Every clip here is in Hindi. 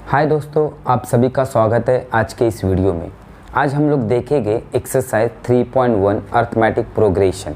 हाय दोस्तों, आप सभी का स्वागत है आज के इस वीडियो में। आज हम लोग देखेंगे exercise 3.1 arithmetic progression.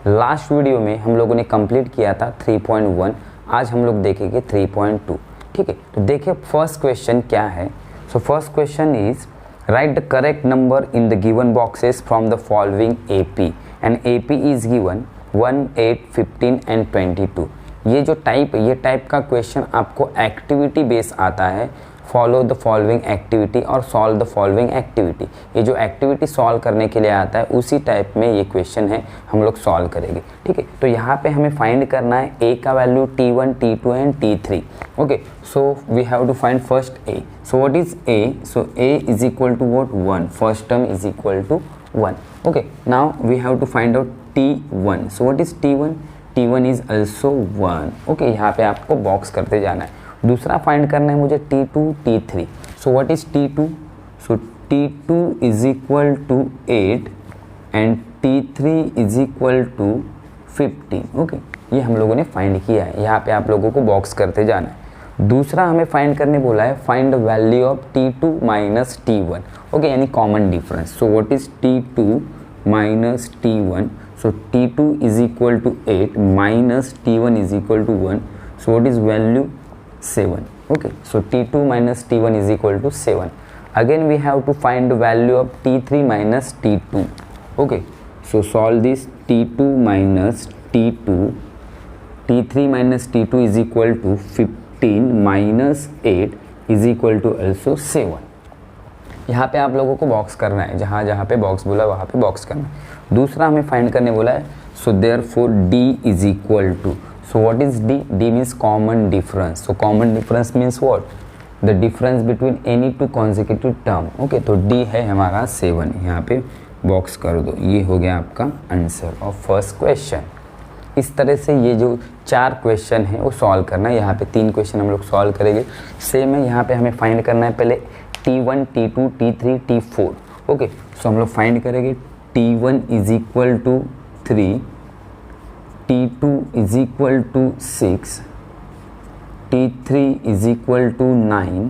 Last video में हम लोगों ने कंप्लीट किया था 3.1, आज हम लोग देखेंगे 3.2। ठीक है, तो देखिए फर्स्ट क्वेश्चन क्या है। So first question is right the correct number in the given boxes from the following AP and AP is given 1, 8, 15 and 22। ये जो टाइप है, ये टाइप का क्वेश्चन आपको एक्टिविटी बेस आता है। फॉलो द फॉलोइंग एक्टिविटी और सॉल्व द फॉलोइंग एक्टिविटी, ये जो एक्टिविटी सॉल्व करने के लिए आता है उसी टाइप में ये क्वेश्चन है, हम लोग सॉल्व करेंगे। ठीक है, तो यहाँ पे हमें फाइंड करना है ए का value T1, T2 and T3। Okay, so we have to find first A. So what is A? So A is equal to what? 1। First term is equal to 1। Okay, now we have to find out T1। So what is T1? T1 is also 1। Okay, यहाँ पे आपको बॉक्स करते जाना है। दूसरा फाइंड करना है मुझे T2, T3। So what is T2? So T2 is equal to 8 and T3 is equal to 15। Okay, ये हम लोगों ने फाइंड किया है, यहाँ पे आप लोगों को बॉक्स करते जाना है। दूसरा हमें फाइंड करने बोला है find the value of T2 minus T1। Okay, यानी common difference. So what is T2 minus T1? So T2 is equal to 8 minus T1 is equal to 1। So what is value? 7. Okay, so T2 minus T1 is equal to 7. Again we have to find the value of T3 minus T2. Okay, so solve this. T2 minus T2, T3 minus T2 is equal to 15 minus 8 is equal to also 7. यहाँ पे आप लोगों को बॉक्स करना है, जहाँ जहाँ पे बॉक्स बोला वहाँ पे बॉक्स करना है। दूसरा हमें फाइंड करने बोला है, so therefore D is equal to, so what is D? D means common difference. So common difference means what? The difference between any two consecutive term. Okay, तो D है हमारा 7। यहाँ पे बॉक्स कर दो। ये हो गया आपका आंसर ऑफ फर्स्ट क्वेश्चन। इस तरह से ये जो 4 क्वेश्चन है वो सॉल्व करना है। यहाँ पे 3 क्वेश्चन हम लोग सॉल्व करेंगे। सेम है, यहाँ पे हमें फाइंड करना है पहले T1, T2, T3, T4। Okay, सो हम लोग फाइंड करेंगे T1 is equal to 3, T2 is equal to 6, T3 is equal to 9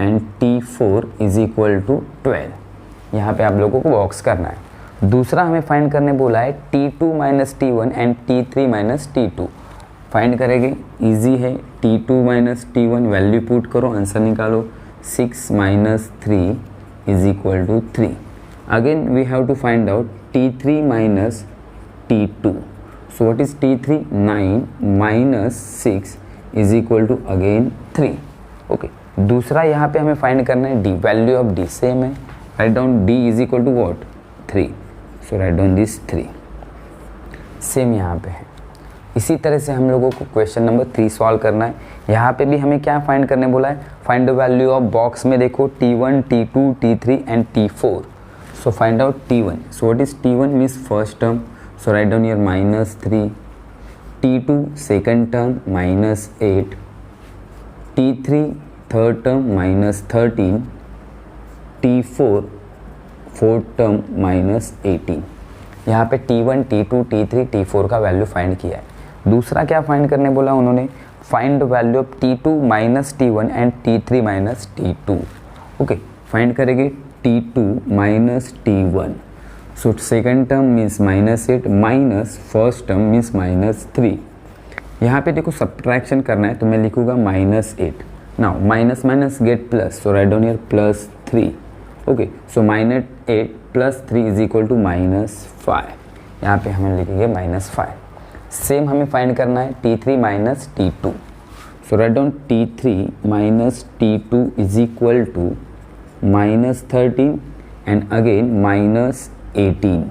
and T4 is equal to 12। यहाँ पे आप लोगों को बॉक्स करना है। दूसरा हमें फाइंड करने बोला है T2 minus T1 and T3 minus T2। Find करेंगे, इजी है। T2 minus T1 value put करो, आंसर निकालो। 6 minus 3 is equal to 3। Again we have to find out T3 minus T2। So what is T3? 9 minus 6 is equal to again 3. Okay. दूसरा यहाँ पे हमें फाइंड करना है D, value of D same है। Write down D is equal to what? 3. So write down this 3. Same यहाँ पे है। इसी तरह से हम लोगों को क्वेश्चन नंबर 3 सॉल्व करना है। यहाँ पे भी हमें क्या फाइंड करने बोला है? Find the value of box में देखो T1, T2, T3 and T4। So find out T1। So what is T1 means first term. So write down here minus 3, T2 second term minus 8, T3 third term minus 13, T4 fourth term minus 18। यहाँ पे T1, T2, T3, T4 का वैल्यू फाइंड किया है। दूसरा क्या फाइंड करने बोला उन्होंने? Find the value of T2 minus T1 and T3 minus T2। Okay, find करेंगे T2 minus T1। So second term means minus 8 minus first term means minus 3। यहाँ पे देखो सब्ट्रैक्शन करना है तो मैं लिखूँगा minus 8। Now minus minus get plus, so write down here plus 3। Okay, so minus 8 plus 3 is equal to minus 5। यहाँ पे हमें लिखेंगे माइनस 5। सेम हमें फाइंड करना है T3 minus T2। So write down T3 minus T2 is equal to minus 13 and again minus 18,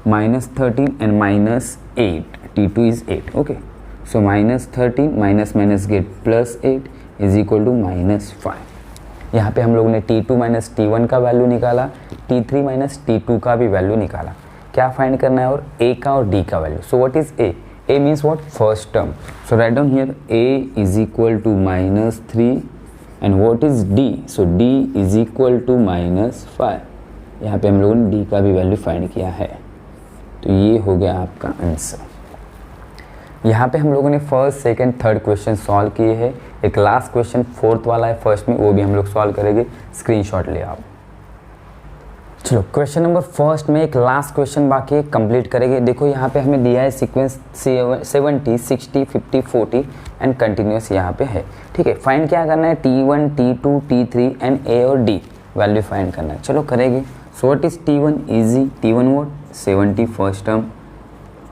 minus 13 and minus 8, T2 is 8. Okay, so minus 13 minus minus get plus 8 is equal to minus 5। यहाँ पे हम लोगों ने T2 माइनस T1 का वैल्यू निकाला, T3 माइनस T2 का भी वैल्यू निकाला। क्या फाइंड करना है? और A का और D का value. So what is A? A means what? First term. So write down here A is equal to minus 3 and what is D? So D is equal to minus 5। यहाँ पे हम लोगों ने D का भी वैल्यू फाइंड किया है। तो ये हो गया आपका आंसर। यहाँ पे हम लोगों ने first second third question solve किए हैं। एक लास्ट क्वेश्चन फोर्थ वाला है फर्स्ट में, वो भी हम लोग सॉल्व करेंगे। स्क्रीनशॉट ले आप। चलो क्वेश्चन नंबर फर्स्ट में एक लास्ट क्वेश्चन बाकी है, कंप्लीट करेंगे। देखो यहाँ पे हमें दिया है सीक्वेंस 70, 60, 50, 40 एंड कंटिन्यूस यहाँ पे है। ठीक है, फाइंड क्या करना है, T1, T2, T3 and A और D वैल्यू फाइंड करना है। चलो करेंगे। So what is T1? Easy. T1 what 70 first term,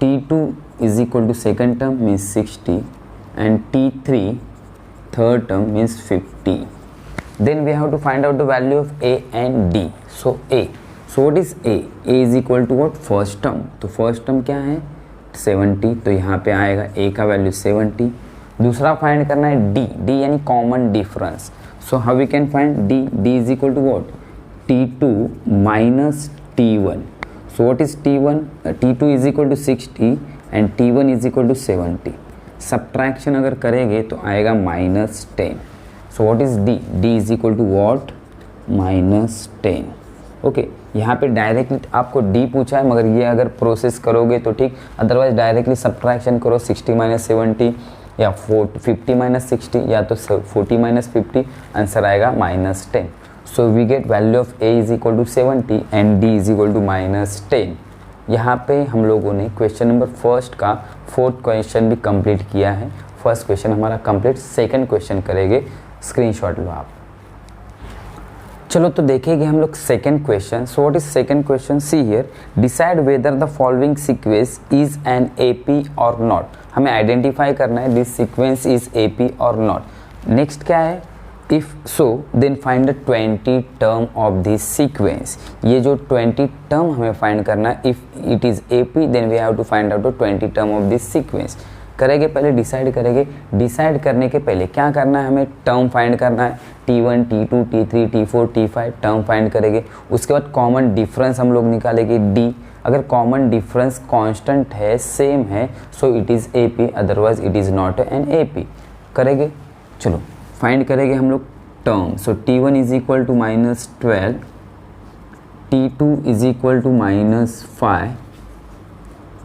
T2 is equal to second term means 60 and T3 third term means 50. Then we have to find out the value of A and D. So A. So what is A? A is equal to what? First term. तो first term क्या है 70, तो यहाँ पे आएगा A का वैल्यू 70. दूसरा फाइंड करना है D. D यानी common difference. So how we can find D? D is equal to what? T2 minus T1. So what is T1? T2 is equal to 60 and T1 is equal to 70. Subtraction अगर करेंगे तो आएगा -10. So what is D? D is equal to what? -10. Okay, यहाँ पे डायरेक्टली आपको D पूछा है, मगर ये अगर प्रोसेस करोगे तो ठीक, अदरवाइज डायरेक्टली सब्ट्रैक्शन करो 60 - 70 या 50 - 60 या तो 40 - 50, आंसर आएगा -10. So we get value of A is equal to 70 and D is equal to -10. यहाँ पे हम लोगों ने क्वेश्चन नंबर फर्स्ट का फोर्थ क्वेश्चन भी कंप्लीट किया है। फर्स्ट क्वेश्चन हमारा कंप्लीट, सेकंड क्वेश्चन करेंगे। स्क्रीनशॉट लो आप। चलो तो देखेंगे हम लोग second question. So what is second question? See here, decide whether the following sequence is an AP or not. हमें आइडेंटिफाई करना है this sequence is AP or not. Next क्या है, if so then find the 20 term of this sequence. ये जो 20 टर्म हमें फाइंड करना है, if it is AP then we have to find out the 20 term of this sequence. करेंगे, पहले डिसाइड करेंगे। डिसाइड करने के पहले क्या करना है, हमें टर्म फाइंड करना है। T1, T2, T3, T4, T5 term find करेंगे। उसके बाद कॉमन डिफरेंस हम लोग निकालेंगे D। अगर कॉमन डिफरेंस कांस्टेंट है, सेम है, so it is AP, otherwise it is not an AP। करेंगे, चलो फाइंड करेंगे हम लोग term. So T1 is equal to -12, T2 is equal to -5,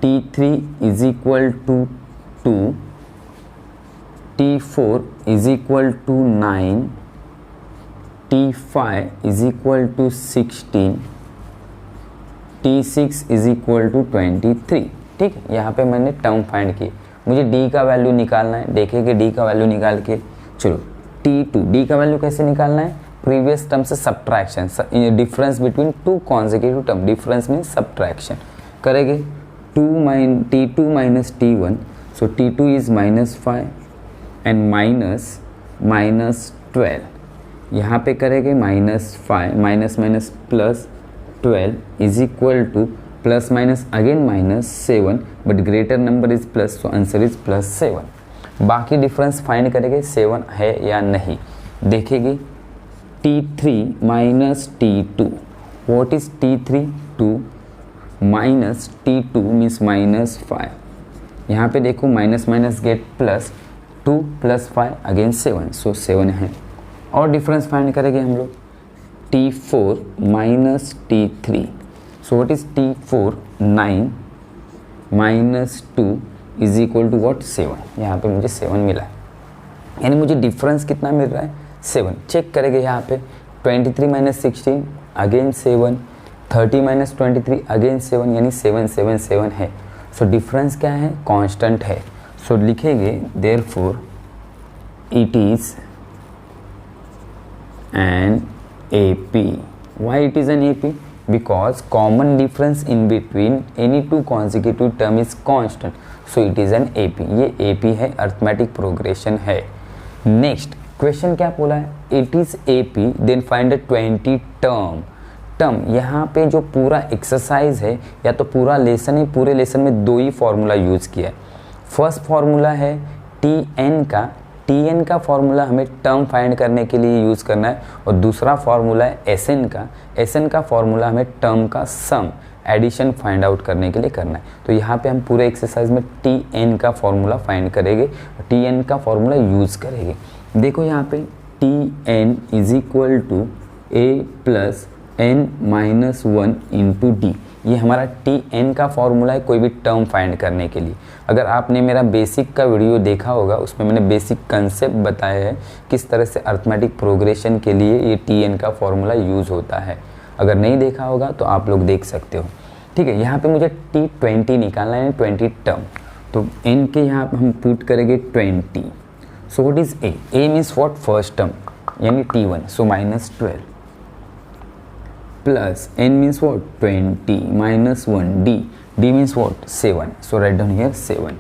T3 is equal to 2, T4 is equal to 9, T5 is equal to 16, T6 is equal to 23. ठीक है, यहाँ पे मैंने टर्म फाइंड की। मुझे D का वैल्यू निकालना है। देखेंगे D का वैल्यू निकाल के। चलो T2, D का वैल्यू कैसे निकालना है, प्रीवियस टर्म से subtraction, difference between two consecutive term, difference mean subtraction. करेंगे T2 minus T1, so T2 is -5 and -12. यहाँ पे करेंगे -5 minus plus 12 is equal two plus minus again -7, but greater number is plus, so answer is +7। बाकी डिफरेंस फाइंड करेंगे 7 है या नहीं। देखेंगे T3 minus T2, what is T3? 2 minus T2 means -5। यहाँ पे देखो minus minus get plus, 2 + 5 again 7, सो 7 है। और डिफरेंस फाइंड करेंगे हम लोग T4 minus T3, so what is T4? 9 minus 2 is equal to what? 7। यहाँ पे मुझे 7 मिला है, यानी मुझे डिफरेंस कितना मिल रहा है? 7। चेक करेंगे यहाँ पे 23 - 16 अगेन 7, 30 - 23 अगेन 7, यानी 7 7 7 है। सो डिफरेंस क्या है? कांस्टेंट है। सो लिखेंगे therefore it is an AP। Why it is an AP? Because common difference in between any two consecutive term is constant, so it is an AP। ये AP है, अरिथमेटिक प्रोग्रेशन है। नेक्स्ट क्वेश्चन क्या बोला है? It is AP then find the 20 term. यहाँ पे जो पूरा एक्सरसाइज है या तो पूरा लेसन है, पूरे लेसन में 2 ही फॉर्मूला यूज़ किया है। फर्स्ट फॉर्मूला है TN का फॉर्मूला हमें टर्म फाइंड करने के लिए यूज़ करना है, और दूसरा फॉर्मूला है SN का फॉर्मूला हमें टर्म का सम एडिशन फाइंड आउट करने के लिए करना है। तो यहाँ पे हम पूरे एक्सरसाइज में TN का फॉर्मूला फाइंड करेंगे, TN का फॉर्मूला यूज़ करेंगे। देखो यहाँ पे TN is equal to A + n - 1 × D। ये हमारा टी एन का फॉर्मूला है कोई भी टर्म फाइंड करने के लिए। अगर आपने मेरा बेसिक का वीडियो देखा होगा, उसमें मैंने बेसिक कंसेप्ट बताया है किस तरह से अर्थमेटिक प्रोग्रेशन के लिए ये टी एन का फॉर्मूला यूज़ होता है। अगर नहीं देखा होगा तो आप लोग देख सकते हो। ठीक है, यहाँ पे मुझे T20 निकालना है, 20 टर्म। तो n के यहाँ पे हम पुट करेंगे 20। So what is a? a means what? First term यानी T1, so -12 plus n means what? 20 -1 d, d means what? 7, so write down here 7।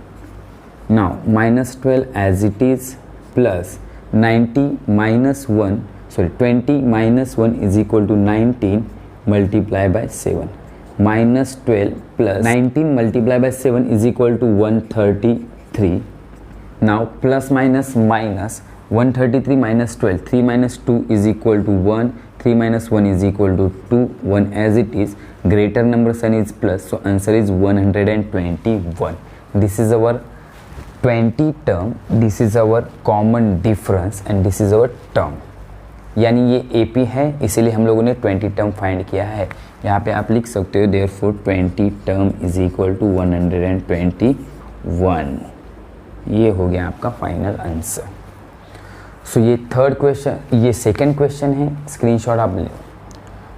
Now -12 as it is plus 90 -1, sorry 20 -1 is equal to 19 multiplied by 7, -12 plus 19 multiplied by 7 is equal to 133. Now plus minus minus 133 minus 12, 3 minus 2 is equal to 1, 3 minus 1 is equal to 2, 1 as it is, greater number sign is plus, so answer is 121. This is our 20 term, this is our common difference and this is our term, यानी ये AP है, इसीलिए हम लोगों ने 20 टर्म फाइंड किया है। यहाँ पे आप लिख सकते हो therefore 20 term is equal to 121। ये हो गया आपका फाइनल आंसर। सो ये थर्ड क्वेश्चन, ये सेकंड क्वेश्चन है, स्क्रीनशॉट आप ले।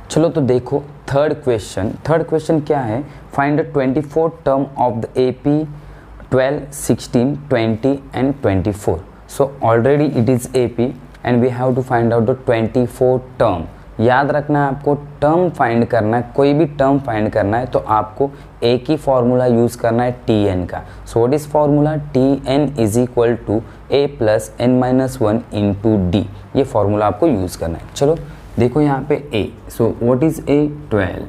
चलो तो देखो थर्ड क्वेश्चन क्या है? Find the 24 term of the AP 12, 16, 20 and 24। So already it is AP and we have to find out the 24 term। याद रखना है आपको, टर्म फाइंड करना है, कोई भी टर्म फाइंड करना है तो आपको एक ही फॉर्मूला यूज़ करना है Tn का। So what is formula? Tn is equal to a plus n minus 1 into D. ये फॉर्मूला आपको यूज़ करना है। चलो देखो यहाँ पे a, so what is a? 12।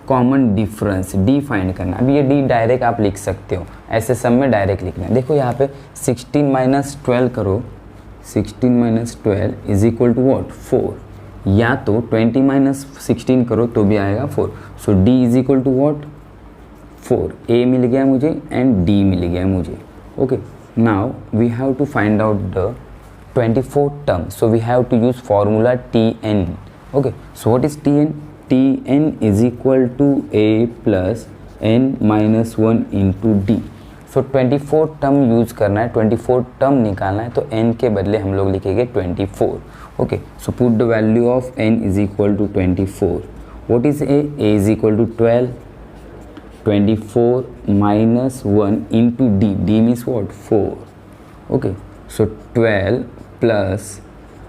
Common difference d find करना। अब ये d डायरेक्ट आप लिख सकते हो, ऐसे सब में डायरेक्ट लिखना है। देखो यहाँ पे 16 माइनस 12 करो, 16 minus 12 is equal to what? 4। या तो 20 माइनस 16 करो तो भी आएगा 4। So d is equal to what? 4। a मिल गया मुझे एंड d मिल गया मुझे। Okay, now we have to find out the 24 term, so we have to use formula Tn। Okay, so what is Tn? Tn is equal to a plus n minus 1 into D. So 24 term use करना है, 24 टर्म निकालना है, तो n के बदले हम लोग लिखेंगे 24। Okay, so put the value of n is equal to 24। What is a? a is equal to 12, 24 minus 1 into d, d means what? 4। Okay, so 12 plus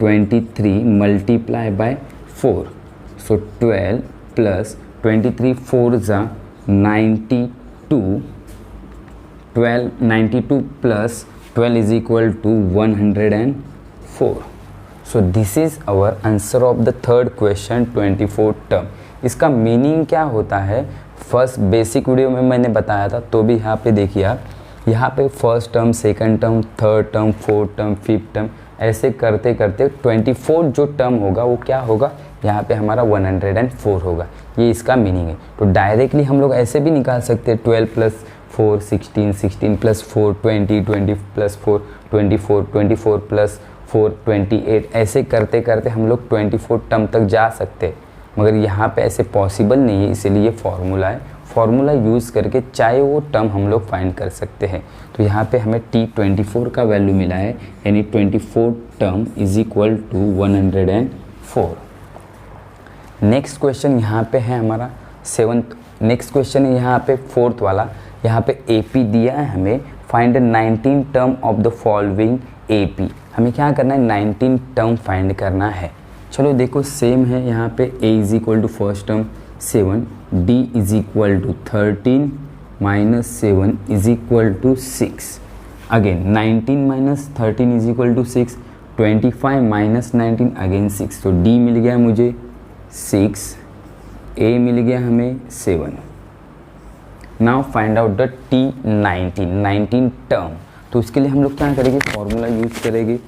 23 multiply by 4। So 12 plus 23 4 ज़ा 92, 92 plus 12 is equal to 104. So this is our answer of the third question, 24 term। इसका मीनिंग क्या होता है? फर्स्ट बेसिक वीडियो में मैंने बताया था, तो भी यहाँ पे देखिए आप, यहाँ पे first term, second term, third term, fourth term, fifth term, ऐसे करते करते 24 जो टर्म होगा वो क्या होगा? यहाँ पे हमारा 104 होगा। ये इसका मीनिंग है। तो डायरेक्टली हम लोग ऐसे भी निकाल सकते हैं 12 प्लस 4 16, 16 प्लस 4 20, 20 प्लस 4 24, 24 प्लस 4 28, ऐसे करते करते हम लोग 24 टर्म तक जा सकते हैं, मगर यहाँ पे ऐसे पॉसिबल नहीं है, इसीलिए ये फॉर्मूला है। फॉर्मूला यूज़ करके चाहे वो टर्म हम लोग फाइंड कर सकते हैं। तो यहाँ पे हमें T24 का वैल्यू मिला है, यानी 24 term is equal to 104। Next question यहाँ पे है हमारा 7th। नेक्स्ट क्वेश्चन है यहाँ पे 4th वाला। यहाँ पे AP दिया है हमें, find 19 term of the following AP। हमें क्या करना है? 19 टर्म फाइंड करना है। चलो देखो सेम है, यहाँ पे A is equal to first term 7, D is equal to 13 minus 7 is equal to 6। Again 19 minus 13 is equal to 6, 25 minus 19 again 6। तो D मिल गया मुझे 6, A मिल गया हमें 7। Now find out the T19 term. तो उसके लिए हम लोग क्या करेंगे? फॉर्मूला यूज करेंगे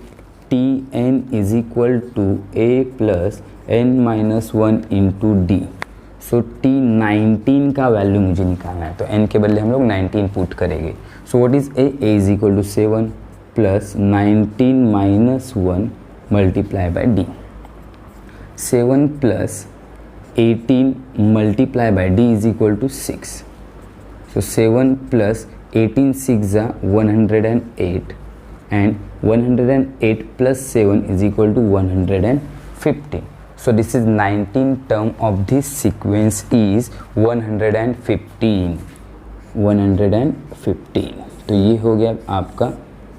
Tn is equal to a plus n minus 1 into D. सो T19 का वैल्यू मुझे निकालना है, तो n के बदले हम लोग 19 पुट करेंगे। So what is a? a is equal to 7 plus 19 minus 1 multiply by d। 7 plus 18 multiply by d is equal to 6. So 7 plus 18 6 are 108 and 108 plus 7 is equal to 115. So this is 19 term of this sequence is 115. 115. तो ये हो गया आपका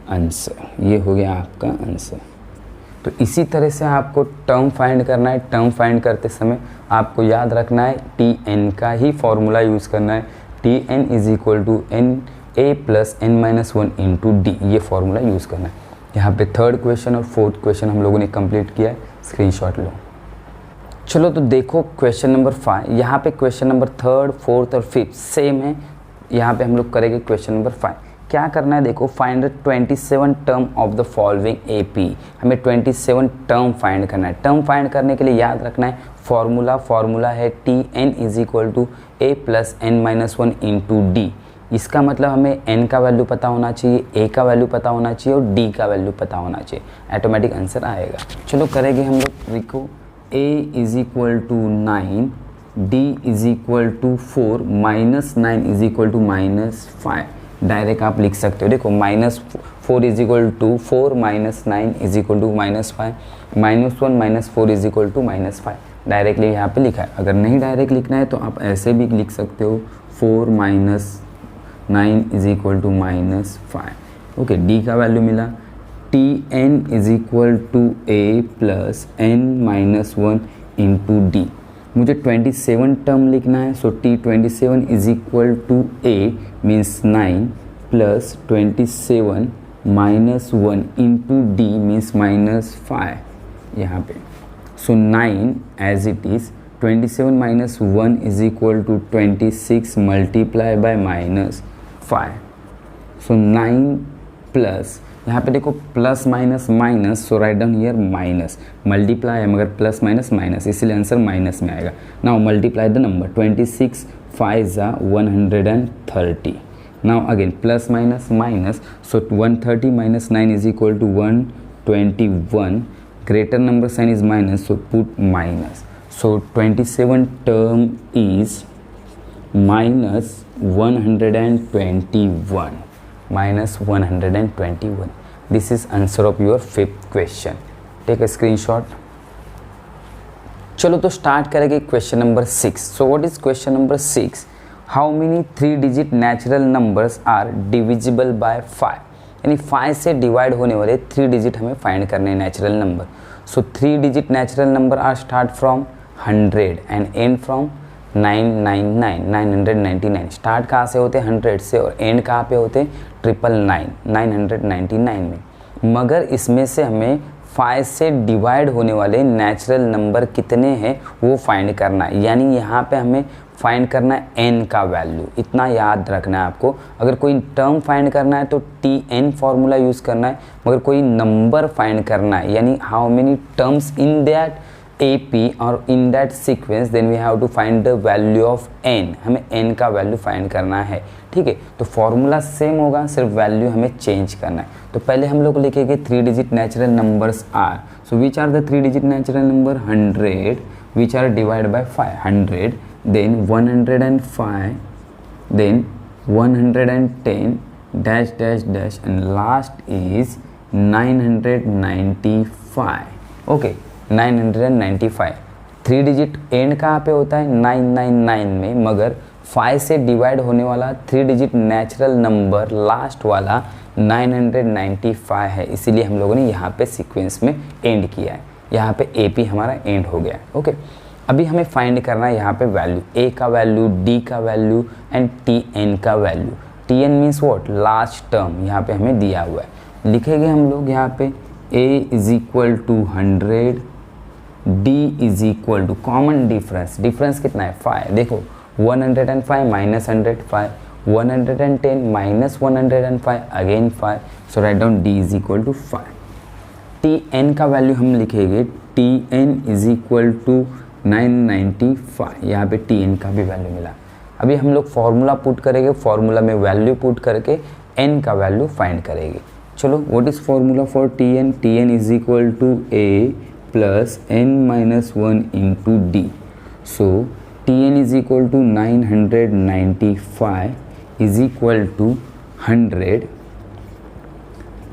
आंसर, ये हो गया आपका आंसर. तो इसी तरह से आपको टर्म फाइंड करना है. टर्म फाइंड करते समय आपको याद रखना है टी एन का ही फॉर्मूला यूज़ करना है. T N is equal to n a plus N minus one into D, ये फॉर्मूला यूज़ करना है. यहाँ पे थर्ड क्वेश्चन और फोर्थ क्वेश्चन हम लोगों ने कंप्लीट किया है. स्क्रीनशॉट लो. चलो तो देखो क्वेश्चन नंबर 5. यहाँ पे क्वेश्चन नंबर थर्ड, फोर्थ और फिफ्थ सेम है. यहाँ पे हम लोग करेंगे क्वेश्चन नंबर 5. क्या करना है देखो, find the 27 term of the following AP. हमें 27 टर्म फाइंड करना है. टर्म फाइंड करने के लिए याद रखना है फॉर्मूला है T N is equal to A plus N minus one into d. इसका मतलब हमें n का वैल्यू पता होना चाहिए, a का वैल्यू पता होना चाहिए और d का वैल्यू पता होना चाहिए. ऑटोमेटिक आंसर आएगा. चलो करेंगे हम लोग. देखो a is equal to 9, d is equal to 4, minus 9 is equal to minus 5. Direct आप लिख सकते हो. देखो minus 4 is equal to 4 minus 9 is equal to minus 5, minus 1 minus 4 is equal to minus 5. Directly यहाँ पे लिखा है. अगर नहीं डायरेक्ट लिखना है तो आप ऐसे भी लिख सकते हो 4 minus 9 is equal to minus 5. Okay, D का वैल्यू मिला. T N is equal to A plus N minus one into D. मुझे 27 टर्म लिखना है. So T 27 is equal to A means 9 plus 27 minus 1 into D means minus 5 यहाँ पे. So 9 as it is 27 minus 1 is equal to 26 multiply by minus 5. So 9 plus, यहाँ पे देखो plus minus minus, so write down here minus. Multiply है मगर प्लस माइनस माइनस, इसलिए आंसर माइनस में आएगा. Now multiply the number. 26 5 जा 130. Now again plus minus minus, so 130 minus 9 is equal to 121. Greater number sign is minus, so put minus. So 27 term is minus 121. Minus 121. This is answer of your fifth question. Take a screenshot. चलो तो स्टार्ट करेंगे question number 6. So what is question number 6? How many 3 digit natural numbers are divisible by 5. यानी 5 से डिवाइड होने वाले 3 डिजिट हमें फाइंड करने हैं natural number. So 3 digit natural number are start from 100 and and from 999. Start कहाँ से होते हैं? 100 से, और एंड कहाँ पे होते हैं? 999 में. मगर इसमें से हमें 5 से डिवाइड होने वाले नेचुरल नंबर कितने हैं वो फाइंड करना है. यानी यहाँ पे हमें फाइंड करना है n का वैल्यू. इतना याद रखना है आपको. अगर कोई टर्म फाइंड करना है तो टी एन फॉर्मूला यूज़ करना है. मगर कोई नंबर फाइंड करना है यानी how many terms in that AP और in that sequence then we have to find the value of n. हमें n का वैल्यू फाइंड करना है. ठीक है, तो फॉर्मूला सेम होगा, सिर्फ वैल्यू हमें चेंज करना है. तो पहले हम लोग लिखेंगे 3 digit natural numbers are. So which are the 3 digit natural number? 100 which are divide by 5. 100 then 105 then 110 dash dash dash and last is 995. Okay, 995. 3 digit end कहाँ पे होता है? 999 में. मगर 5 से डिवाइड होने वाला 3 डिजिट नेचुरल नंबर लास्ट वाला 995 है. इसीलिए हम लोगों ने यहाँ पे सीक्वेंस में एंड किया है. यहाँ पे AP हमारा एंड हो गया है. ओके, अभी हमें फाइंड करना है यहाँ पे वैल्यू. A का वैल्यू, D का वैल्यू एंड TN का वैल्यू. TN means what? Last term यहाँ पे हमें दिया हुआ है. लिखेंगे हम लोग यहाँ पे A is equal to 100, D is equal to, common difference कितना है? 5. देखो 105 minus 105, 110 minus 105 again 5. So write down D is equal to 5. TN का वैल्यू हम लिखेंगे. TN is equal to 995. यहाँ पे TN का भी वैल्यू मिला. अभी हम लोग फॉर्मूला पुट करेंगे. फॉर्मूला में वैल्यू पुट करके n का वैल्यू फाइंड करेंगे. चलो, what is formula for TN? TN is equal to A plus n minus 1 into D. So Tn is equal to 995 is equal to 100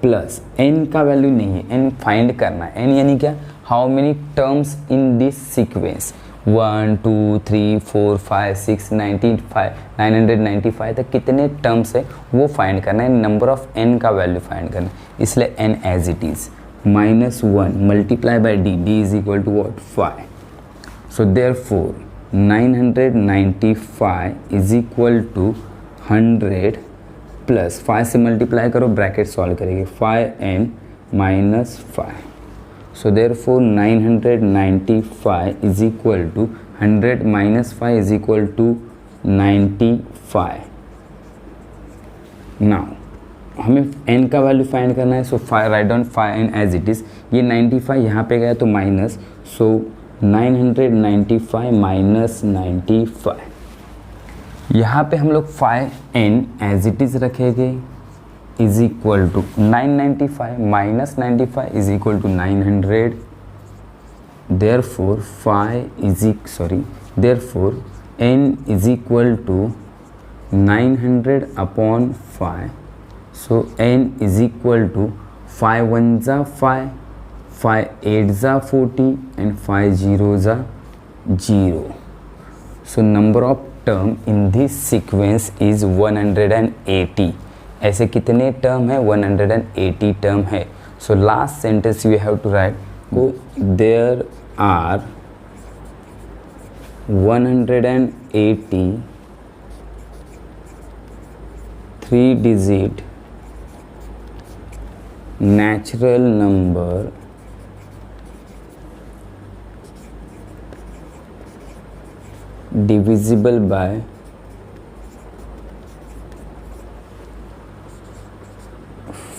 plus n का वैल्यू नहीं है, n फाइंड करना है। n यानी क्या, how many terms in this sequence, 1 2 3 4 5 6 995 तक कितने टर्म्स है वो फाइंड करना है, नंबर ऑफ n का वैल्यू फाइंड करना है। इसलिए n as it is -1 multiply by d, d is equal to what 5। So therefore 995 is equal to 100 plus 5 से मल्टीप्लाई करो, ब्रैकेट सॉल्व करेंगे 5n minus 5। So therefore 995 is equal to 100 minus 5 is equal to 95। Now हमें n का वैल्यू फाइंड करना है। So write down 5n as it is. ये 95 यहाँ पे गया तो माइनस, सो 995 माइनस 95। यहाँ पे हम लोग 5n एज इट इज़ रखेंगे is equal to 995 minus 95 is equal to 900। Therefore therefore n is equal to 900 upon 5। So n is equal to 5 1 जा 5, 5 8 जा 40 एंड 5 0 जा 0। So number of term in this sequence is 180। ऐसे कितने टर्म है, 180 टर्म है। So last sentence you have to write, there are 180 3-digit natural number divisible by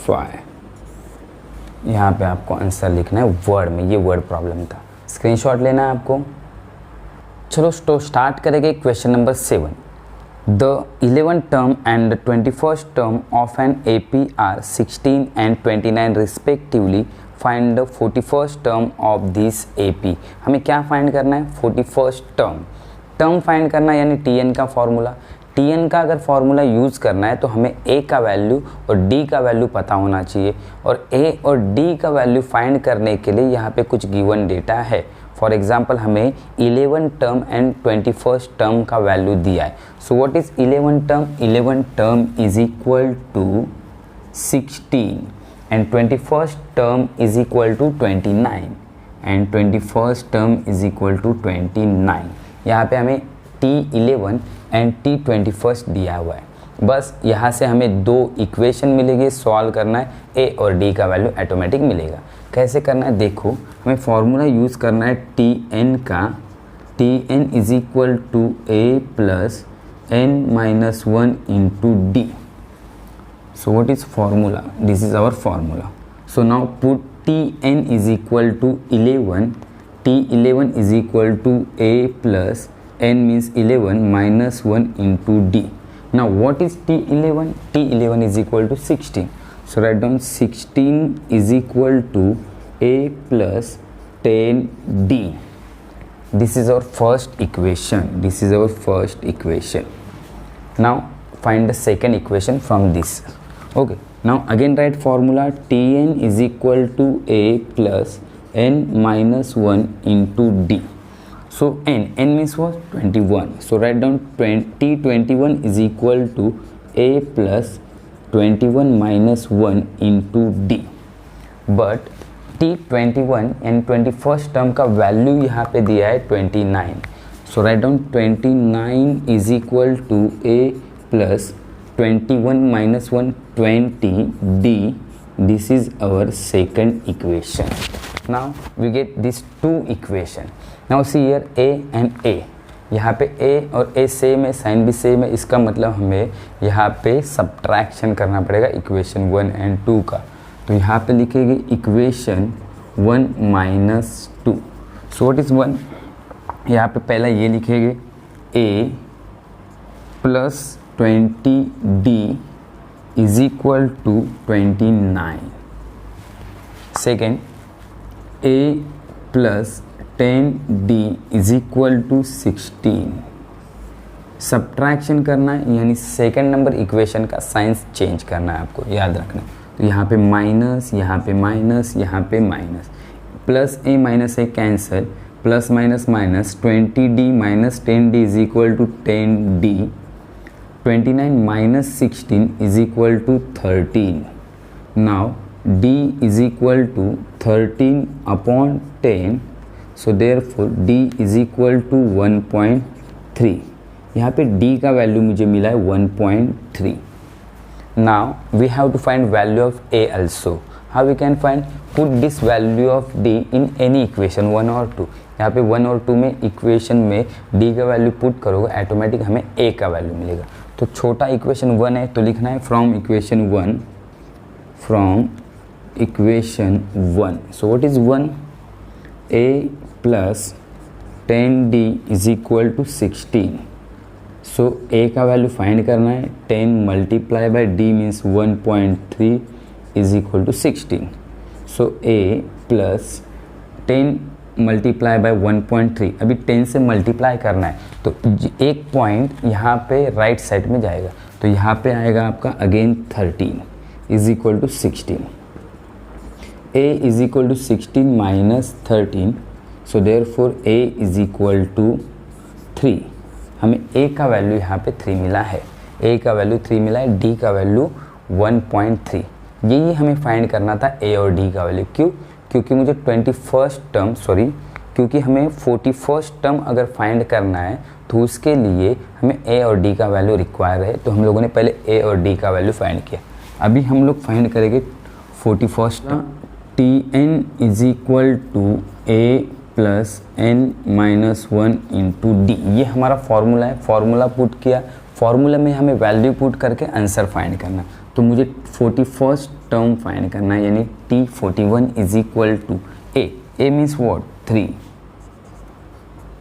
5। यहाँ पे आपको आंसर लिखना है वर्ड में, ये वर्ड प्रॉब्लम था, स्क्रीनशॉट लेना है आपको। चलो तो स्टार्ट करेंगे question number 7। The 11th term and the 21st term of an AP are 16 and 29 respectively. Find the 41st term of this AP. हमें क्या फाइंड करना है, 41st टर्म फाइंड करना है, यानी Tn का फॉर्मूला। Tn का अगर फॉर्मूला यूज़ करना है तो हमें A का वैल्यू और D का वैल्यू पता होना चाहिए, और A और D का वैल्यू फाइंड करने के लिए यहाँ पे कुछ गिवन डेटा है। फॉर एग्जाम्पल हमें 11 टर्म एंड 21st टर्म का वैल्यू दिया है। So what is 11 term, 11 term is equal to 16 and 21st term is equal to 29 and 21st term is equal to 29। यहाँ पे हमें T11 एंड T21 दिया हुआ है। बस यहाँ से हमें दो इक्वेशन मिलेगी, सॉल्व करना है, A और D का वैल्यू ऑटोमेटिक मिलेगा। कैसे करना है देखो, हमें फॉर्मूला यूज़ करना है Tn का, Tn is equal to A plus n minus 1 into D। So what is formula, this is our formula. So now put Tn is equal to 11, T11 is equal to A plus n means 11 minus 1 into D। Now what is T11? T11 is equal to 16. So write down 16 is equal to A plus 10D. This is our first equation. This is our first equation. Now find the second equation from this. Okay. Now again write formula Tn is equal to A plus n minus 1 into D. So n means what, 21. So write down T21 is equal to A plus 21 minus 1 into D. But T21 and 21st term का वैल्यू यहाँ पे दिया है 29. So write down 29 is equal to A plus 21 minus 1 20 D. This is our second equation. Now we get these two equation. Now see here A and A. यहाँ पे A और A सेम है, साइन भी सेम है, इसका मतलब हमें यहाँ पे सब्ट्रैक्शन करना पड़ेगा इक्वेशन 1 एंड 2 का। तो यहाँ पे लिखेंगे equation 1 minus 2। So what is 1, यहाँ पे पहला ये लिखेंगे A plus 20D is equal to 29। Second A plus 10d is equal to 16। Subtraction करना है यानी सेकंड नंबर इक्वेशन का साइंस चेंज करना है, आपको याद रखना है। तो यहाँ पे माइनस, यहाँ पे माइनस, यहाँ पे minus, plus A minus A cancel, plus minus minus, 20d minus 10d is equal to 10d, 29 minus 16 is equal to 13। Now d is equal to 13 upon 10, so therefore d is equal to 1.3। यहाँ पे d का वैल्यू मुझे मिला है 1.3। Now we have to find value of a also. How we can find? Put this value of d in any equation 1 or 2। यहाँ पे 1 और 2 में इक्वेशन में d का वैल्यू पुट करोगे ऑटोमेटिक हमें a का वैल्यू मिलेगा। तो छोटा इक्वेशन 1 है तो लिखना है from equation 1, from equation 1। so what is 1? a plus 10d is equal to 16। so a का वैल्यू फाइंड करना है, 10 multiply by d means 1.3 is equal to 16। so a plus 10 multiply by 1.3, अभी 10 से मल्टीप्लाई करना है तो एक पॉइंट यहाँ पे राइट साइड में जाएगा, तो यहाँ पे आएगा आपका again 13 is equal to 16। a is equal to 16 minus 13, so therefore a is equal to 3। हमें a का वैल्यू यहाँ पे 3 मिला है, a का वैल्यू 3 मिला है, d का वैल्यू 1.3। यही हमें फाइंड करना था a और d का वैल्यू। क्यों? क्योंकि मुझे 21st टर्म क्योंकि हमें 41st टर्म अगर फाइंड करना है तो उसके लिए हमें a और d का वैल्यू रिक्वायर है, तो हम लोगों ने पहले a और d का वैल्यू फाइंड किया। अभी हम लोग फाइंड करेंगे 41st term. Tn is equal to a plus n minus 1 into D, ये हमारा फॉर्मूला है। फॉर्मूला पुट किया, फॉर्मूला में हमें वैल्यू पुट करके आंसर फाइंड करना। तो मुझे 41st टर्म फाइंड करना है यानी T41 is equal to a means what 3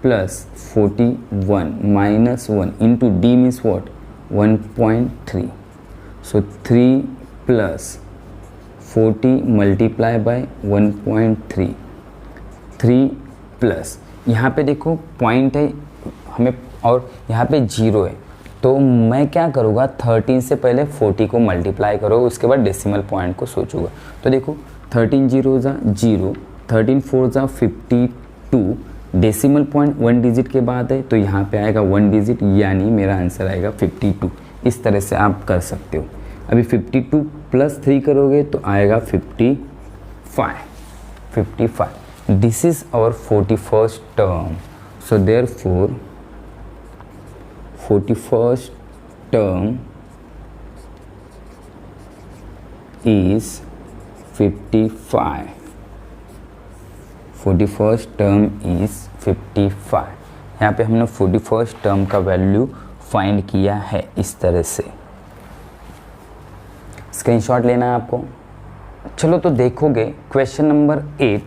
plus 41 minus 1 into D means what 1.3। So 3 plus 40 multiply by 1.3, 3 plus यहाँ पे देखो पॉइंट है हमें और यहाँ पे 0 है, तो मैं क्या करूँगा 13 से पहले 40 को मल्टीप्लाई करो, उसके बाद डेसिमल पॉइंट को सोचूंगा। तो देखो 13 0 ज़ा 0, 13 4 ज़ा 52, डेसिमल पॉइंट 1 डिजिट के बाद है तो यहाँ पे आएगा 1 डिजिट यानी मेरा आंसर आएगा 52। इस तरह से आप कर सकते हो। अभी 52 प्लस 3 करोगे तो आएगा 55। This is our 41st term. So therefore 41st term is 55। 41st term is 55। यहाँ पे हमने 41st टर्म का वैल्यू फाइंड किया है इस तरह से। स्क्रीनशॉट लेना है आपको। चलो तो देखोगे question number 8,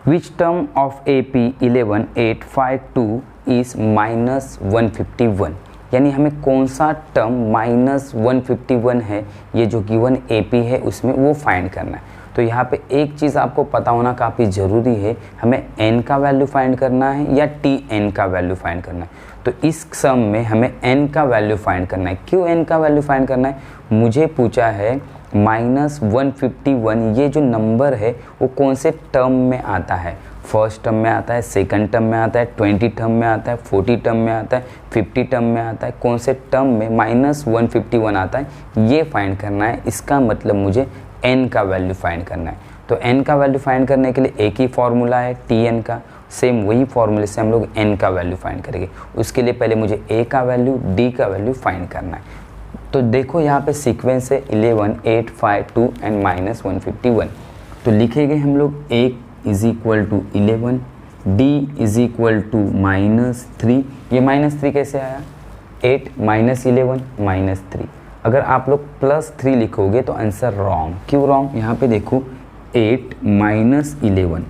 which term of AP 11852 is minus 151, यानी हमें कौन सा टर्म माइनस 151 है, ये जो गिवन AP है उसमें वो फाइंड करना है। तो यहाँ पे एक चीज़ आपको पता होना काफ़ी ज़रूरी है, हमें n का वैल्यू फाइंड करना है या Tn का वैल्यू फाइंड करना है। तो इस सम में हमें n का वैल्यू फाइंड करना है। क्यों n का वैल्यू फाइंड करना है? मुझे पूछा है माइनस 151 ये जो नंबर है वो कौन से टर्म में आता है, फर्स्ट टर्म में आता है, सेकंड टर्म में आता है, 20 टर्म में आता है, 40 टर्म में आता है, 50 टर्म में आता है, कौन से टर्म में माइनस 151 आता है ये फाइंड करना है। इसका मतलब मुझे n का वैल्यू फाइंड करना है। तो n का वैल्यू फाइंड करने के लिए एक ही फॉर्मूला है Tn का, सेम वही फॉर्मूले से हम लोग n का वैल्यू फाइंड करेंगे। उसके लिए पहले मुझे a का वैल्यू d का वैल्यू फाइंड करना है। तो देखो यहाँ पे सीक्वेंस है 11 8 5 2 एंड माइनस 151। तो लिखेंगे हम लोग a is equal to 11, d is equal to minus 3। ये माइनस 3 कैसे आया? 8 माइनस 11 माइनस 3। अगर आप लोग प्लस 3 लिखोगे तो आंसर रॉन्ग। क्यों रॉन्ग? यहाँ पे देखो 8 minus 11,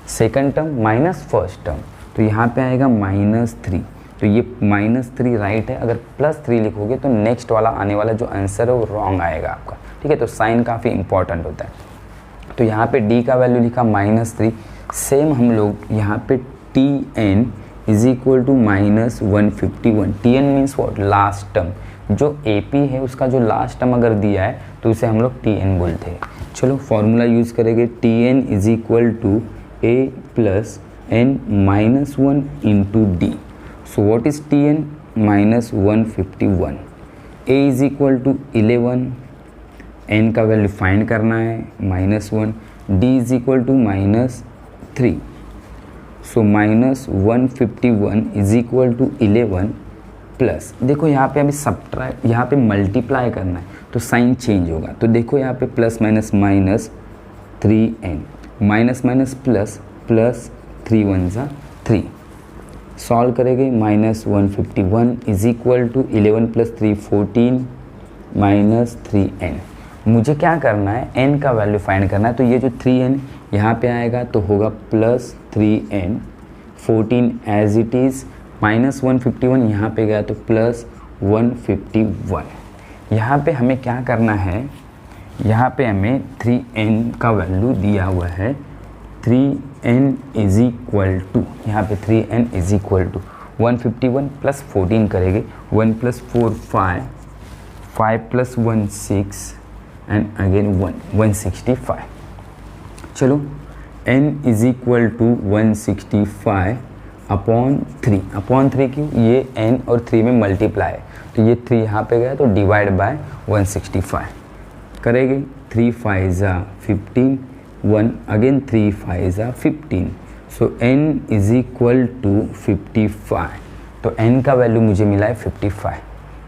second term minus first term, तो यहाँ पे आएगा माइनस 3। तो ये माइनस 3 राइट है। अगर प्लस 3 लिखोगे तो नेक्स्ट वाला आने वाला जो आंसर है वो रॉन्ग आएगा आपका। ठीक है, तो साइन काफ़ी इंपॉर्टेंट होता है। तो यहाँ पे d का वैल्यू लिखा माइनस 3। सेम हम लोग यहाँ पे T N is equal to minus 151। T N means what, last term. जो ए पी है उसका जो लास्ट टर्म अगर दिया है तो उसे हम लोग टी एन बोलते हैं। चलो फॉर्मूला यूज़ करेंगे, T N is equal to A plus N minus 1 into D. So what is T N, minus 151। A is equal to 11, N का वैल्यू फाइंड करना है -1, D is equal to -3। So -151 is equal to 11 plus, देखो यहाँ पे अभी सब्ट्रैक्ट, यहाँ पे मल्टीप्लाई करना है तो साइन चेंज होगा। तो देखो यहाँ पे plus minus minus 3n, minus minus plus, plus 3 1 जा 3। सॉल्व करेंगे, -151 is equal to 11 plus 3 14 minus 3n। मुझे क्या करना है, n का वैल्यू फाइंड करना है। तो ये जो 3n यहाँ पे आएगा तो होगा plus 3n, 14 as it is, -151 यहाँ पे गया तो प्लस 151। यहाँ पे हमें क्या करना है, यहाँ पे हमें 3n का वैल्यू दिया हुआ है, 3n इज इक्वल टू, यहाँ पे 3n is equal to 151 plus 14 करेंगे, 1 प्लस 4 5, 5 प्लस 1 6 एंड अगेन 165। चलो n is equal to 165 upon 3 क्यों, ये n और 3 में मल्टीप्लाई है तो ये 3 यहाँ पे गया तो डिवाइड बाय 165 करेंगे। 3 5 जा 15, 1 अगेन 3 5 जा 15। सो n इज इक्वल टू 55। तो n का वैल्यू मुझे मिला है 55,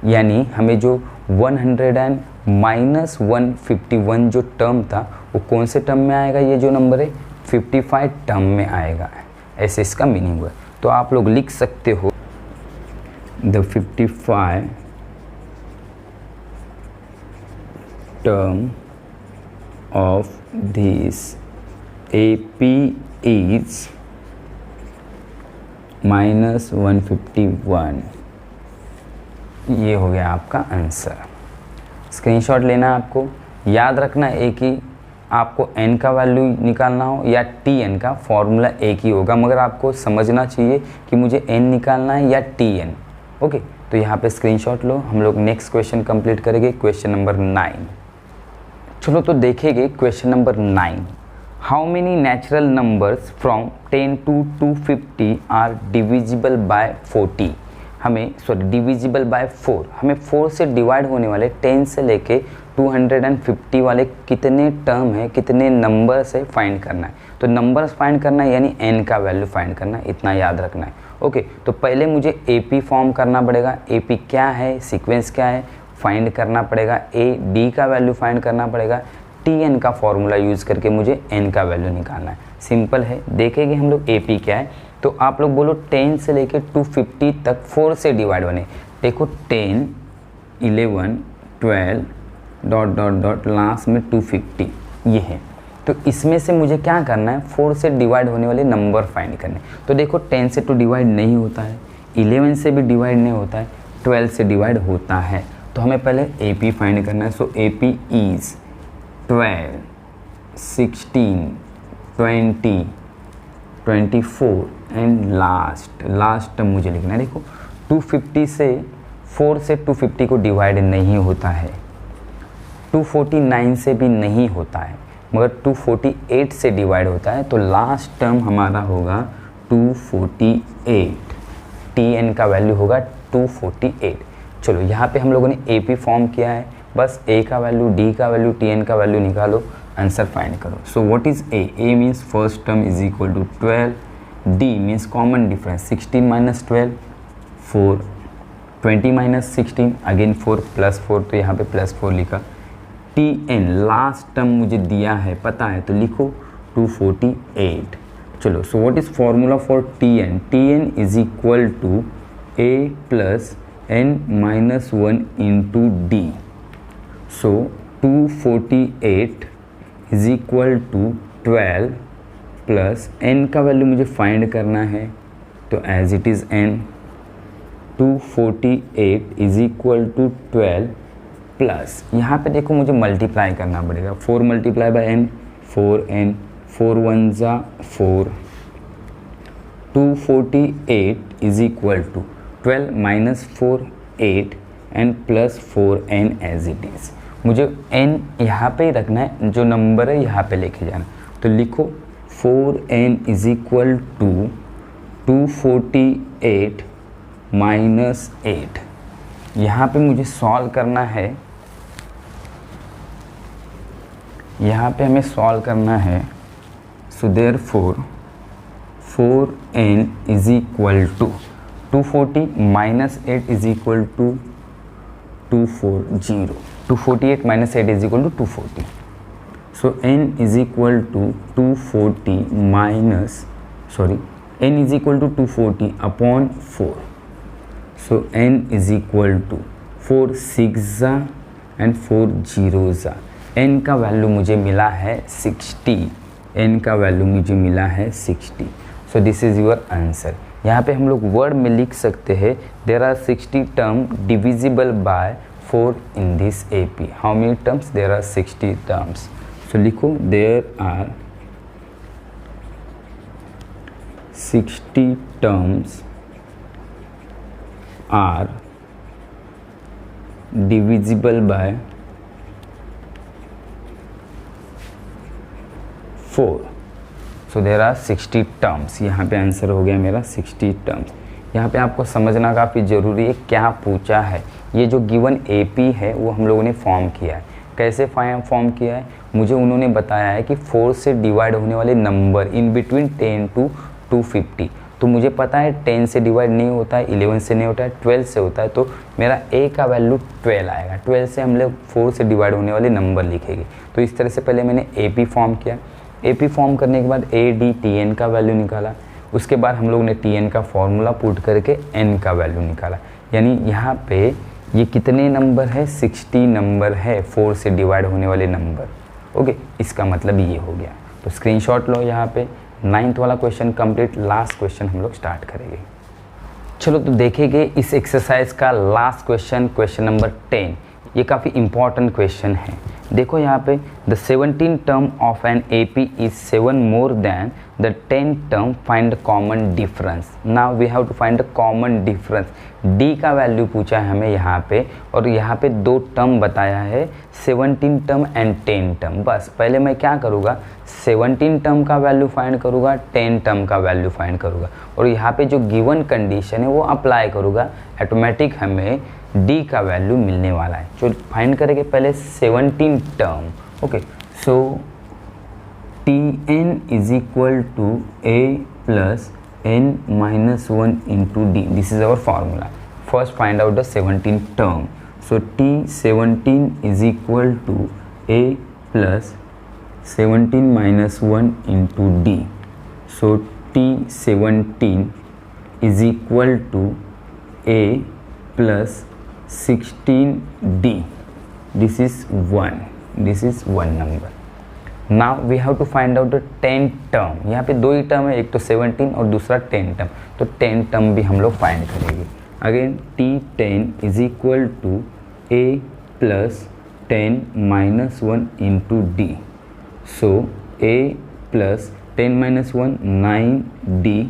यानी हमें जो 100 एंड माइनस 151 जो टर्म था वो कौन से टर्म में आएगा, ये जो नंबर है 55 टर्म में आएगा, ऐसे इसका मीनिंग हुआ। तो आप लोग लिख सकते हो the 55 term of this AP is -151। ये हो गया आपका आंसर। स्क्रीनशॉट लेना है आपको, याद रखना एक ही, आपको n का वैल्यू निकालना हो या tn का, फॉर्मूला एक ही होगा, मगर आपको समझना चाहिए कि मुझे n निकालना है या tn। ओके, तो यहाँ पे स्क्रीनशॉट लो। हम लोग नेक्स्ट क्वेश्चन कंप्लीट करेंगे, क्वेश्चन नंबर 9। चलो तो देखेंगे question number 9। How many natural numbers from 10 to 250 are divisible by 40। हमें डिविजिबल बाय 4, हमें 4 से डिवाइड होने वाले 10 से लेके 250 वाले कितने टर्म है, कितने नंबर्स है फाइंड करना है। तो नंबर्स फाइंड करना है यानी n का वैल्यू फाइंड करना है, इतना याद रखना है। ओके, तो पहले मुझे AP फॉर्म करना पड़ेगा। AP क्या है, सीक्वेंस क्या है, फाइंड करना पड़ेगा। D का वैल्यू फाइंड करना पड़ेगा। TN का फॉर्मूला यूज़ करके मुझे n का वैल्यू निकालना है। सिंपल है, देखेंगे हम लोग AP क्या है। तो आप लोग बोलो 10 से लेके 250 तक 4 से डिवाइड बने। देखो 10, 11, 12 डॉट डॉट डॉट लास्ट में 250 ये है। तो इसमें से मुझे क्या करना है, 4 से डिवाइड होने वाले नंबर फाइंड करने। तो देखो 10 से तो डिवाइड नहीं होता है, 11 से भी डिवाइड नहीं होता है, 12 से डिवाइड होता है। तो हमें पहले AP फाइंड करना है। सो AP is 12, 16, 20, 24 and last term मुझे लिखना है। देखो 250 से 4 से 250 को डिवाइड नहीं होता है, 249 से भी नहीं होता है, मगर 248 से डिवाइड होता है। तो लास्ट टर्म हमारा होगा 248, TN का वैल्यू होगा 248। चलो यहाँ पे हम लोगों ने AP फॉर्म किया है, बस A का वैल्यू, D का वैल्यू, TN का वैल्यू निकालो, आंसर फाइंड करो। So what is A? A means first term is equal to 12, D means common difference 16 minus 12 4, 20 minus 16 again 4 plus 4, तो यहाँ पे प्लस 4 लिखा। TN लास्ट टर्म मुझे दिया है, पता है तो लिखो 248। चलो so what is formula for TN? TN is equal to A plus n minus 1 into D। So 248 is equal to 12 plus n का वैल्यू मुझे फाइंड करना है, तो as it is n। 248 is equal to 12 plus, यहाँ पे देखो मुझे मल्टीप्लाई करना पड़ेगा, 4 मल्टीप्लाई बाय n, 4n, 4 1 जा 4, 248 is equal to 12 minus 4 8 and plus 4n as it is. मुझे n यहाँ पे ही रखना है, जो नंबर है यहाँ पे लेके जाना। तो लिखो 4n is equal to 248 minus 8। यहाँ पे मुझे सॉल्व करना है, यहाँ पे हमें सॉल्व करना है। So therefore 4n is equal to 240 minus 8 is equal to 240, 248 minus 8 is equal to 240। So n is equal to 240 minus n is equal to 240 upon 4। So n is equal to 4 6 and 4 0 n का वैल्यू मुझे मिला है 60, n का वैल्यू मुझे मिला है 60। So this is your answer. यहाँ पे हम लोग वर्ड में लिख सकते हैं there are 60 term divisible by 4 in this AP। How many terms? There are 60 terms. So लिखो there are 60 terms are divisible by 4। So there are 60 terms. यहाँ पे आंसर हो गया मेरा 60 टर्म्स। यहाँ पे आपको समझना काफ़ी ज़रूरी है क्या पूछा है। ये जो गिवन AP है वो हम लोगों ने फॉर्म किया है। कैसे फॉर्म किया है? मुझे उन्होंने बताया है कि 4 से डिवाइड होने वाले नंबर इन बिटवीन 10 to 250। तो मुझे पता है 10 से डिवाइड नहीं होता है, 11 से नहीं होता है, 12 से होता है। तो मेरा A का वैल्यू 12 आएगा। 12 से हम लोग 4 से डिवाइड होने वाले नंबर लिखेंगे। तो इस तरह से पहले मैंने AP फॉर्म किया। AP फॉर्म करने के बाद ADTN का वैल्यू निकाला। उसके बाद हम लोग ने TN का फॉर्मूला पुट करके N का वैल्यू निकाला। यानी यहाँ पे ये कितने नंबर है? 60 नंबर है 4 से डिवाइड होने वाले नंबर। ओके, इसका मतलब ये हो गया। तो स्क्रीनशॉट लो यहाँ पे। 9th वाला क्वेश्चन कंप्लीट। लास्ट क्वेश्चन हम लोग स्टार्ट करेंगे। चलो तो देखेंगे इस एक्सरसाइज का लास्ट क्वेश्चन, क्वेश्चन नंबर 10। ये काफ़ी इंपॉर्टेंट क्वेश्चन है। देखो यहाँ पे the 17 term of an AP is 7 more than the 10 term, find the common difference. Now we have to find the common difference. D का वैल्यू पूछा है हमें यहाँ पे, और यहाँ पे 2 टर्म बताया है, 17 टर्म एंड 10 टर्म। बस पहले मैं क्या करूँगा, 17 टर्म का वैल्यू फाइंड करूँगा, 10 टर्म का वैल्यू फाइंड करूँगा, और यहाँ पे जो गिवन कंडीशन है वो अप्लाई करूँगा। ऑटोमेटिक हमें D का वैल्यू मिलने वाला है। जो फाइंड करेंगे पहले 17 term. Okay, so Tn is equal to A plus n minus 1 into D. This is our formula. First find out the 17 term. So T17 is equal to A plus 17 minus 1 into D. So T17 is equal to A plus 16D. This is 1. This is one number. Now we have to find out the 10 term. यहाँ पे 2 ही टर्म है, एक तो 17 और दूसरा 10 टर्म। तो 10 टर्म भी हम लोग फाइंड करेंगे। Again T10 is equal to A plus 10 minus 1 into D। So A plus 10 minus 1 9D।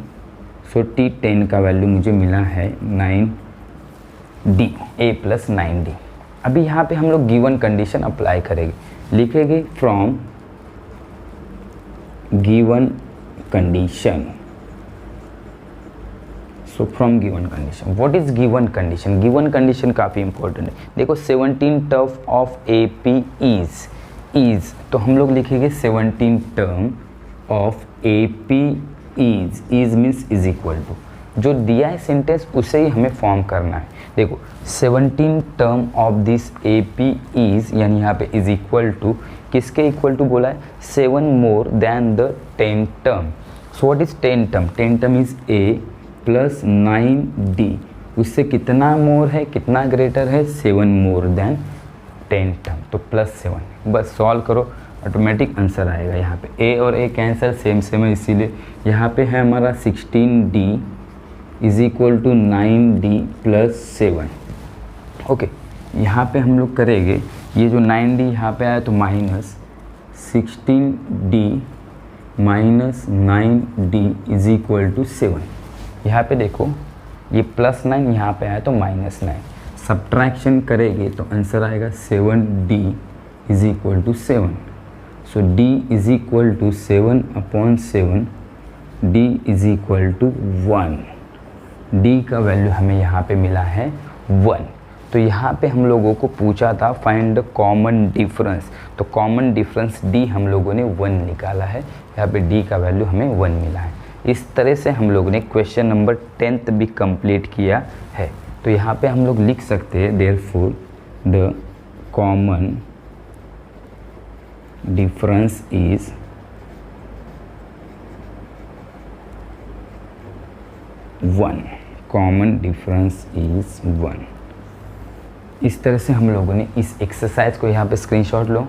So T10 का वैल्यू मुझे मिला है 9D, A प्लस 9D। अभी यहाँ पे हम लोग गिवन कंडीशन अप्लाई करेंगे। लिखेंगे from given condition। so from given condition, what is given condition? given condition काफ़ी important है। देखो 17 टर्म ऑफ AP is तो हम लोग लिखेंगे 17 term of AP is means is equal to, जो दिया है सेंटेंस उसे ही हमें फॉर्म करना है। देखो 17 term of this AP is, यानी यहाँ पे इज इक्वल टू किसके इक्वल टू बोला है? 7 more than the 10 term. So what is 10 term? 10 term is A plus 9D। उससे कितना मोर है, कितना ग्रेटर है? 7 मोर देन 10 टर्म, तो प्लस 7। बस सॉल्व करो, ऑटोमेटिक आंसर आएगा। यहाँ पे A और A कैंसर सेम है, इसीलिए यहाँ पे है हमारा 16D is equal to 9D plus 7। Okay, यहाँ पे हम लोग करेंगे ये जो 9D यहाँ पे आया तो minus 16D minus 9D is equal to 7। यहाँ पे देखो ये +9 यहाँ पे आया तो -9, सब्ट्रैक्शन करेंगे तो आंसर आएगा 7D is equal to 7। So D is equal to 7/7, D is equal to 1। D का वैल्यू हमें यहाँ पे मिला है 1। तो यहाँ पे हम लोगों को पूछा था फाइंड द कॉमन डिफरेंस, तो कॉमन डिफरेंस D हम लोगों ने 1 निकाला है। यहाँ पे D का वैल्यू हमें 1 मिला है। इस तरह से हम लोगों ने क्वेश्चन नंबर 10th भी कंप्लीट किया है। तो यहाँ पे हम लोग लिख सकते हैं therefore the common difference is 1। Common difference is 1। इस तरह से हम लोगों ने इस एक्सरसाइज को यहाँ पे स्क्रीनशॉट लो।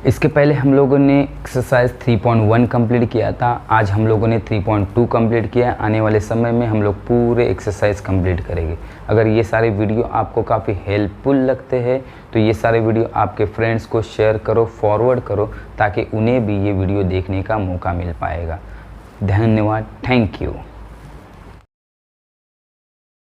इसके पहले हम लोगों ने एक्सरसाइज 3.1 कंप्लीट किया था, आज हम लोगों ने 3.2 कंप्लीट किया। आने वाले समय में हम लोग पूरे एक्सरसाइज कंप्लीट करेंगे। अगर ये सारे वीडियो आपको काफ़ी हेल्पफुल लगते हैं तो ये सारे वीडियो आपके फ्रेंड्स को शेयर करो, फॉरवर्ड करो, ताकि उन्हें भी ये वीडियो देखने का मौका मिल पाएगा। धन्यवाद, थैंक यू।